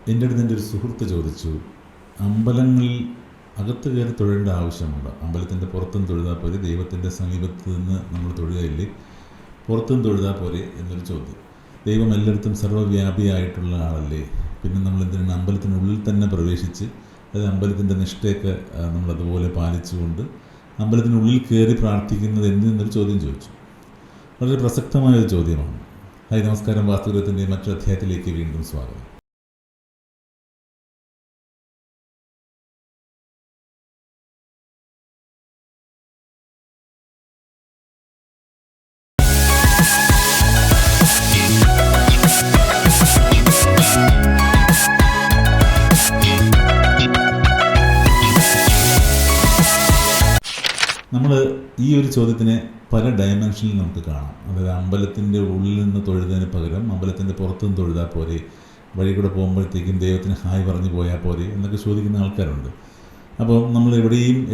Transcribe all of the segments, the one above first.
എൻ്റെ അടുത്ത് എൻ്റെ ഒരു സുഹൃത്ത് ചോദിച്ചു, അമ്പലങ്ങളിൽ അകത്ത് കയറി തൊഴേണ്ട ആവശ്യമുണ്ടോ? അമ്പലത്തിൻ്റെ പുറത്തും തൊഴുതാൽ പോരെ, ദൈവത്തിൻ്റെ സമീപത്ത് നിന്ന് നമ്മൾ തൊഴുകയില്ലേ, പുറത്തും തൊഴുതാൽ പോരെ എന്നൊരു ചോദ്യം. ദൈവം എല്ലായിടത്തും സർവ്വവ്യാപിയായിട്ടുള്ള ആളല്ലേ, പിന്നെ നമ്മൾ എന്തിനാണ് അമ്പലത്തിനുള്ളിൽ തന്നെ പ്രവേശിച്ച് അത് അമ്പലത്തിൻ്റെ നിഷ്ഠയൊക്കെ നമ്മളതുപോലെ പാലിച്ചുകൊണ്ട് അമ്പലത്തിനുള്ളിൽ കയറി പ്രാർത്ഥിക്കുന്നത് എന്തെന്നൊരു ചോദ്യം ചോദിച്ചു. വളരെ പ്രസക്തമായൊരു ചോദ്യമാണ്. ഹായ്, നമസ്കാരം. വാസ്തുവിദ്യത്തിൻ്റെ മറ്റൊരു അധ്യായത്തിലേക്ക് വീണ്ടും സ്വാഗതം. നമ്മൾ ഈ ഒരു ചോദ്യത്തിനെ പല ഡയമെൻഷനിൽ നമുക്ക് കാണാം. അതായത് അമ്പലത്തിൻ്റെ ഉള്ളിൽ നിന്ന് തൊഴുന്നതിന് പകരം അമ്പലത്തിൻ്റെ പുറത്തുനിന്ന് തൊഴുതാൽ പോരെ, വഴി കൂടെ പോകുമ്പോഴത്തേക്കും ദൈവത്തിന് ഹായ് പറഞ്ഞു പോയാൽ പോരെ എന്നൊക്കെ ചോദിക്കുന്ന ആൾക്കാരുണ്ട്. അപ്പോൾ നമ്മൾ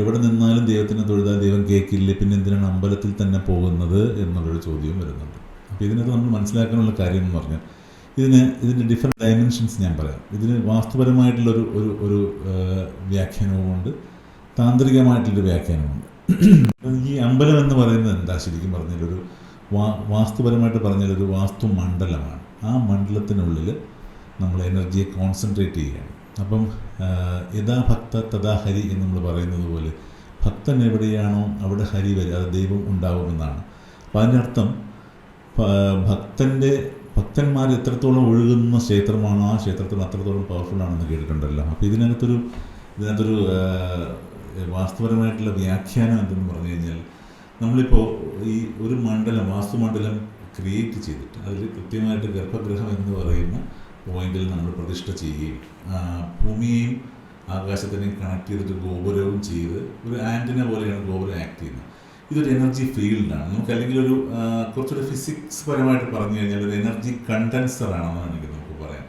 എവിടെ നിന്നാലും ദൈവത്തിനെ തൊഴുതാൽ ദൈവം കേൾക്കില്ലേ, പിന്നെ എന്തിനാണ് അമ്പലത്തിൽ തന്നെ പോകുന്നത് എന്നുള്ളൊരു ചോദ്യവും വരുന്നുണ്ട്. അപ്പോൾ ഇതിനകത്ത് നമ്മൾ മനസ്സിലാക്കാനുള്ള കാര്യം എന്ന് പറഞ്ഞാൽ ഇതിൻ്റെ ഡിഫറെൻറ്റ് ഡയമെൻഷൻസ് ഞാൻ പറയാം. ഇതിന് വാസ്തുപരമായിട്ടുള്ളൊരു ഒരു ഒരു വ്യാഖ്യാനവുമുണ്ട്, താന്ത്രികമായിട്ടുള്ളൊരു വ്യാഖ്യാനമുണ്ട്. ഈ അമ്പലം എന്ന് പറയുന്നത് എന്താ? ശരിക്കും പറഞ്ഞാൽ ഒരു വാസ്തുപരമായിട്ട് പറഞ്ഞാൽ ഒരു വാസ്തു മണ്ഡലമാണ്. ആ മണ്ഡലത്തിനുള്ളിൽ നമ്മൾ എനർജിയെ കോൺസെൻട്രേറ്റ് ചെയ്യുകയാണ്. അപ്പം യഥാ ഭക്ത തഥാ ഹരി എന്ന് നമ്മൾ പറയുന്നത് പോലെ ഭക്തൻ എവിടെയാണോ അവിടെ ഹരി വരെ, അത് ദൈവം ഉണ്ടാവുമെന്നാണ്. അപ്പം അതിൻ്റെ അർത്ഥം ഭക്തന്മാർ എത്രത്തോളം ഒഴുകുന്ന ക്ഷേത്രമാണോ ആ ക്ഷേത്രത്തിൽ അത്രത്തോളം പവർഫുൾ ആണെന്ന് കേട്ടിട്ടുണ്ടല്ലോ. അപ്പോൾ ഇതിനകത്തൊരു വാസ്തുപരമായിട്ടുള്ള വ്യാഖ്യാനം എന്തെന്ന് പറഞ്ഞു കഴിഞ്ഞാൽ, നമ്മളിപ്പോൾ ഈ ഒരു വാസ്തുമണ്ഡലം ക്രിയേറ്റ് ചെയ്തിട്ട് അതിൽ കൃത്യമായിട്ട് ഗർഭഗൃഹം എന്ന് പറയുന്ന പോയിന്റിൽ നമ്മൾ പ്രതിഷ്ഠ ചെയ്യുകയും ഭൂമിയെയും ആകാശത്തിനെയും കണക്ട് ചെയ്തിട്ട് ഗോപുരവും ചെയ്ത് ഒരു ആൻറ്റിന പോലെയാണ് ഗോപുരം ആക്ട് ചെയ്യുന്നത്. ഇതൊരു എനർജി ഫീൽഡാണ്. നമുക്ക് അല്ലെങ്കിൽ ഒരു കുറച്ചൊരു ഫിസിക്സ് പരമായിട്ട് പറഞ്ഞു കഴിഞ്ഞാൽ ഒരു എനർജി കണ്ടൻസർ ആണെന്നാണെങ്കിൽ നമുക്ക് പറയാം.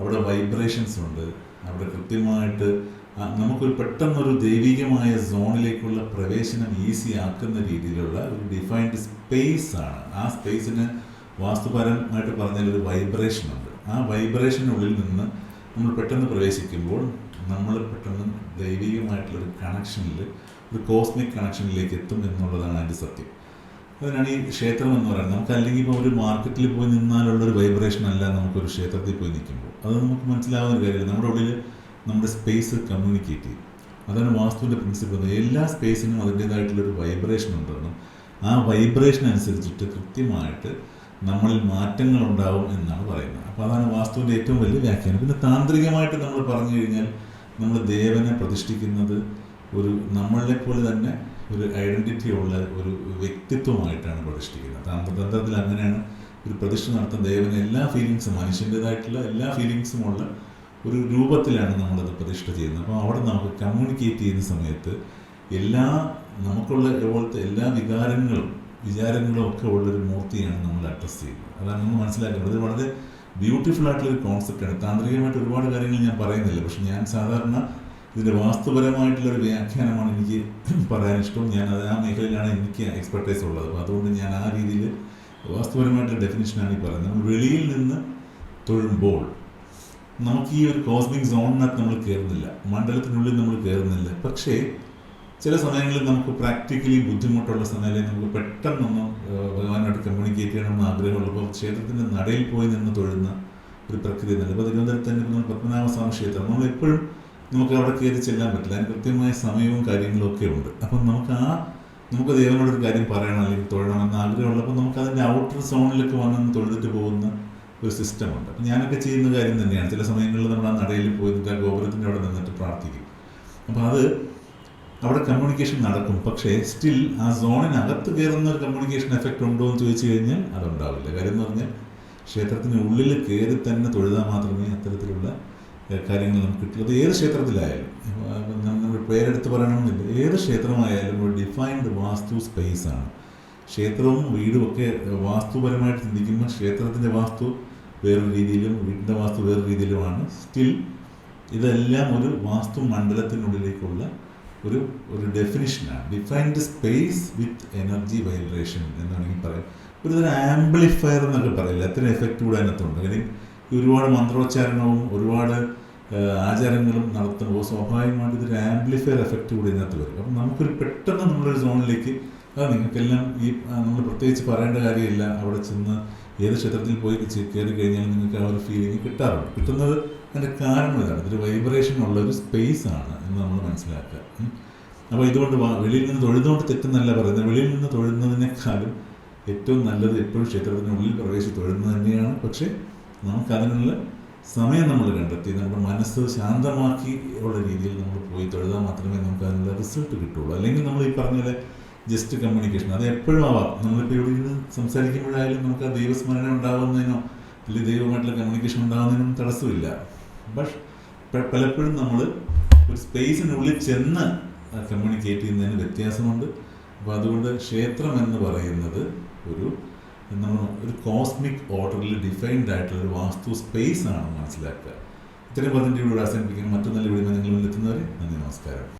അവിടെ വൈബ്രേഷൻസ് ഉണ്ട്. അവിടെ കൃത്യമായിട്ട് നമുക്ക് പെട്ടെന്നൊരു ദൈവികമായ സോണിലേക്കുള്ള പ്രവേശനം ഈസി ആക്കുന്ന രീതിയിലുള്ള ഒരു ഡിഫൈൻഡ് സ്പേസ് ആണ്. ആ സ്പേസിന് വാസ്തുപരമായിട്ട് പറഞ്ഞാൽ ഒരു വൈബ്രേഷൻ ഉണ്ട്. ആ വൈബ്രേഷനുള്ളിൽ നിന്ന് നമ്മൾ പെട്ടെന്ന് പ്രവേശിക്കുമ്പോൾ നമ്മൾ പെട്ടെന്ന് ദൈവികമായിട്ടുള്ളൊരു കണക്ഷനിൽ, ഒരു കോസ്മിക് കണക്ഷനിലേക്ക് എത്തും എന്നുള്ളതാണ് അതിൻ്റെ സത്യം. അതിനാണ് ഈ ക്ഷേത്രം എന്ന് പറയുന്നത്. നമുക്ക് അല്ലെങ്കിൽ ഇപ്പോൾ ഒരു മാർക്കറ്റിൽ പോയി നിന്നാലുള്ളൊരു വൈബ്രേഷൻ അല്ല നമുക്കൊരു ക്ഷേത്രത്തിൽ പോയി നിൽക്കുമ്പോൾ. അത് നമുക്ക് മനസ്സിലാവുന്ന ഒരു കാര്യമില്ല. നമ്മുടെ ഉള്ളിൽ നമ്മുടെ സ്പേസ് കമ്മ്യൂണിക്കേറ്റ് ചെയ്യും. അതാണ് വാസ്തുവിൻ്റെ പ്രിൻസിപ്പിൾ. എല്ലാ സ്പേസിനും അതിൻ്റേതായിട്ടുള്ളൊരു വൈബ്രേഷൻ ഉണ്ടെന്നും ആ വൈബ്രേഷൻ അനുസരിച്ചിട്ട് കൃത്യമായിട്ട് നമ്മളിൽ മാറ്റങ്ങൾ ഉണ്ടാവും എന്നാണ് പറയുന്നത്. അപ്പോൾ അതാണ് വാസ്തുവിൻ്റെ ഏറ്റവും വലിയ വ്യാഖ്യാനം. പിന്നെ താന്ത്രികമായിട്ട് നമ്മൾ പറഞ്ഞു കഴിഞ്ഞാൽ നമ്മൾ ദേവനെ പ്രതിഷ്ഠിക്കുന്നത് ഒരു നമ്മളെ പോലെ തന്നെ ഒരു ഐഡൻറ്റിറ്റി ഉള്ള ഒരു വ്യക്തിത്വമായിട്ടാണ് പ്രതിഷ്ഠിക്കുന്നത്. തന്ത്രത്തിൽ അങ്ങനെയാണ് ഒരു പ്രതിഷ്ഠ നടത്തുന്ന ദേവന് എല്ലാ ഫീലിങ്സും, മനുഷ്യൻ്റേതായിട്ടുള്ള എല്ലാ ഫീലിങ്സും ഉള്ള ഒരു രൂപത്തിലാണ് നമ്മളത് പ്രതിഷ്ഠ ചെയ്യുന്നത്. അപ്പോൾ അവിടെ നമുക്ക് കമ്മ്യൂണിക്കേറ്റ് ചെയ്യുന്ന സമയത്ത് നമുക്കുള്ള പോലത്തെ എല്ലാ വിചാരങ്ങളും ഒക്കെ ഉള്ളൊരു മൂർത്തിയാണ് നമ്മൾ അഡ്രസ് ചെയ്യുന്നത്. അതാണ് നമ്മൾ മനസ്സിലാക്കുന്നത്. ഇത് വളരെ ബ്യൂട്ടിഫുൾ ആയിട്ടുള്ളൊരു കോൺസെപ്റ്റാണ്. താന്ത്രികമായിട്ട് ഒരുപാട് കാര്യങ്ങൾ ഞാൻ പറയുന്നില്ല, പക്ഷെ ഞാൻ സാധാരണ ഇതിൻ്റെ വാസ്തുപരമായിട്ടുള്ളൊരു വ്യാഖ്യാനമാണ് എനിക്ക് പറയാൻ ഇഷ്ടം. ആ മേഖലയിലാണ് എനിക്ക് എക്സ്പെർട്ടൈസ് ഉള്ളത്. അപ്പോൾ അതുകൊണ്ട് ഞാൻ ആ രീതിയിൽ വാസ്തുപരമായിട്ടുള്ള ഡെഫിനിഷനാണ് ഈ പറയുന്നത്. നമ്മൾ വെളിയിൽ നിന്ന് തൊഴുമ്പോൾ നമുക്ക് ഈ ഒരു കോസ്മിക് സോണിനകത്ത് നമ്മൾ കയറുന്നില്ല, മണ്ഡലത്തിനുള്ളിൽ നമ്മൾ കയറുന്നില്ല. പക്ഷേ ചില സമയങ്ങളിൽ നമുക്ക് പ്രാക്ടിക്കലി ബുദ്ധിമുട്ടുള്ള സമയങ്ങളിൽ നമുക്ക് പെട്ടെന്നൊന്ന് ഭഗവാനായിട്ട് കമ്മ്യൂണിക്കേറ്റ് ചെയ്യണമെന്ന് ആഗ്രഹമുള്ളപ്പോൾ ക്ഷേത്രത്തിൻ്റെ നടയിൽ പോയി നിന്ന് തൊഴുന്ന ഒരു പ്രക്രിയ ഉണ്ട്. ഇപ്പോൾ തിരുവനന്തപുരത്ത് തന്നെ നമ്മൾ പത്മനാഭസ്വാമി ക്ഷേത്രം നമ്മളെപ്പോഴും നമുക്ക് അവിടെ കയറി ചെല്ലാൻ പറ്റില്ല. അതിന് കൃത്യമായ സമയവും കാര്യങ്ങളും ഒക്കെ ഉണ്ട്. അപ്പം നമുക്ക് ദൈവനോടൊരു കാര്യം പറയണം അല്ലെങ്കിൽ തൊഴണമെന്ന് ആഗ്രഹമുള്ളപ്പോൾ നമുക്ക് അതിൻ്റെ ഔട്ടർ സോണിലൊക്കെ വന്ന് തൊഴുതിട്ട് പോകുന്ന ഒരു സിസ്റ്റമുണ്ട്. അപ്പം ഞാനൊക്കെ ചെയ്യുന്ന കാര്യം തന്നെയാണ്. ചില സമയങ്ങളിൽ നമ്മൾ ആ നടയിൽ പോയിട്ട് ആ ഗോപുരത്തിൻ്റെ അവിടെ നിന്നിട്ട് പ്രാർത്ഥിക്കും. അപ്പോൾ അവിടെ കമ്മ്യൂണിക്കേഷൻ നടക്കും. പക്ഷേ സ്റ്റിൽ ആ സോണിനകത്ത് കയറുന്ന ഒരു കമ്മ്യൂണിക്കേഷൻ എഫക്റ്റ് ഉണ്ടോ എന്ന് ചോദിച്ചു കഴിഞ്ഞാൽ അതുണ്ടാവില്ല. കാര്യം എന്ന് പറഞ്ഞാൽ ക്ഷേത്രത്തിന് ഉള്ളിൽ കയറി തന്നെ തൊഴുതാൽ മാത്രമേ അത്തരത്തിലുള്ള കാര്യങ്ങൾ നമുക്ക് കിട്ടുള്ളൂ. അത് ഏത് ക്ഷേത്രത്തിലായാലും, നമ്മൾ പേരെടുത്ത് പറയണമെന്നില്ല, ഏത് ക്ഷേത്രമായാലും ഒരു ഡിഫൈൻഡ് വാസ്തു സ്പേസാണ്. ക്ഷേത്രവും വീടും ഒക്കെ വാസ്തുപരമായിട്ട് ചിന്തിക്കുമ്പോൾ ക്ഷേത്രത്തിൻ്റെ വാസ്തു വേറൊരു രീതിയിലും വീടിൻ്റെ വാസ്തു വേറൊരു രീതിയിലുമാണ്. സ്റ്റിൽ ഇതെല്ലാം ഒരു വാസ്തു മണ്ഡലത്തിനുള്ളിലേക്കുള്ള ഒരു ഡെഫിനിഷനാണ്. Defined space with energy vibration എന്ന് വേണമെങ്കിൽ പറയാം. ഒരുതരം ആംപ്ലിഫയർ എന്നൊക്കെ പറയില്ല, അത്ര എഫക്റ്റ് കൂടെ അതിനകത്തുണ്ട്. കാര്യം ഈ ഒരുപാട് മന്ത്രോച്ചാരണവും ഒരുപാട് ആചാരങ്ങളും നടത്തുമ്പോൾ സ്വാഭാവികമായിട്ട് ഇതൊരു ആംപ്ലിഫയർ എഫക്റ്റ് കൂടി ഇതിനകത്ത് വരും. അപ്പം നമുക്കൊരു പെട്ടെന്ന് നമ്മളൊരു സോണിലേക്ക്, അത് നിങ്ങൾക്കെല്ലാം ഈ നമ്മൾ പ്രത്യേകിച്ച് പറയേണ്ട കാര്യമില്ല, അവിടെ ചെന്ന് ഏത് ക്ഷേത്രത്തിൽ പോയി കയറി കഴിഞ്ഞാൽ നിങ്ങൾക്ക് ആ ഒരു ഫീലിംഗ് കിട്ടുന്നത്. അതിൻ്റെ കാരണം ഇതാണ്, ഇതൊരു വൈബ്രേഷൻ ഉള്ള ഒരു സ്പേസ് ആണ് എന്ന് നമ്മൾ മനസ്സിലാക്കുക. അപ്പോൾ ഇതുകൊണ്ട് വെളിയിൽ നിന്ന് തൊഴുതുകൊണ്ട് തെറ്റെന്നല്ല പറയുന്നത്. വെളിയിൽ നിന്ന് തൊഴുന്നതിനേക്കാളും ഏറ്റവും നല്ലത് എപ്പോഴും ക്ഷേത്രത്തിനുള്ളിൽ പ്രവേശിച്ച് തൊഴുന്നത് തന്നെയാണ്. പക്ഷേ നമുക്കതിനുള്ള സമയം നമ്മൾ കണ്ടെത്തി നമ്മുടെ മനസ്സ് ശാന്തമാക്കി ഉള്ള രീതിയിൽ നമ്മൾ പോയി തൊഴുതാൽ മാത്രമേ നമുക്ക് അതിനുള്ള റിസൾട്ട് കിട്ടുള്ളൂ. അല്ലെങ്കിൽ നമ്മൾ ഈ പറഞ്ഞ പോലെ ജസ്റ്റ് കമ്മ്യൂണിക്കേഷൻ, അത് എപ്പോഴും ആവാം. നമ്മളിപ്പോൾ ഇവിടെ നിന്ന് സംസാരിക്കുമ്പോഴായാലും നമുക്ക് ആ ദൈവസ്മരണ ഉണ്ടാകുന്നതിനോ അല്ലെങ്കിൽ ദൈവമായിട്ടുള്ള കമ്മ്യൂണിക്കേഷൻ ഉണ്ടാകുന്നതിനും തടസ്സമില്ല. പക്ഷെ പലപ്പോഴും നമ്മൾ ഒരു സ്പേസിനുള്ളിൽ ചെന്ന് കമ്മ്യൂണിക്കേറ്റ് ചെയ്യുന്നതിന് വ്യത്യാസമുണ്ട്. അപ്പോൾ അതുകൊണ്ട് ക്ഷേത്രം എന്ന് പറയുന്നത് നമ്മൾ ഒരു കോസ്മിക് ഓർഡറിൽ ഡിഫൈൻഡ് ആയിട്ടുള്ള ഒരു വാസ്തു സ്പേസ് ആണ് മനസ്സിലാക്കുക. ഇത്രയും പറഞ്ഞിട്ട് ഇവിടെ അവസാനിപ്പിക്കുന്നു. മറ്റു നല്ല വീഡിയോ നിങ്ങളിൽ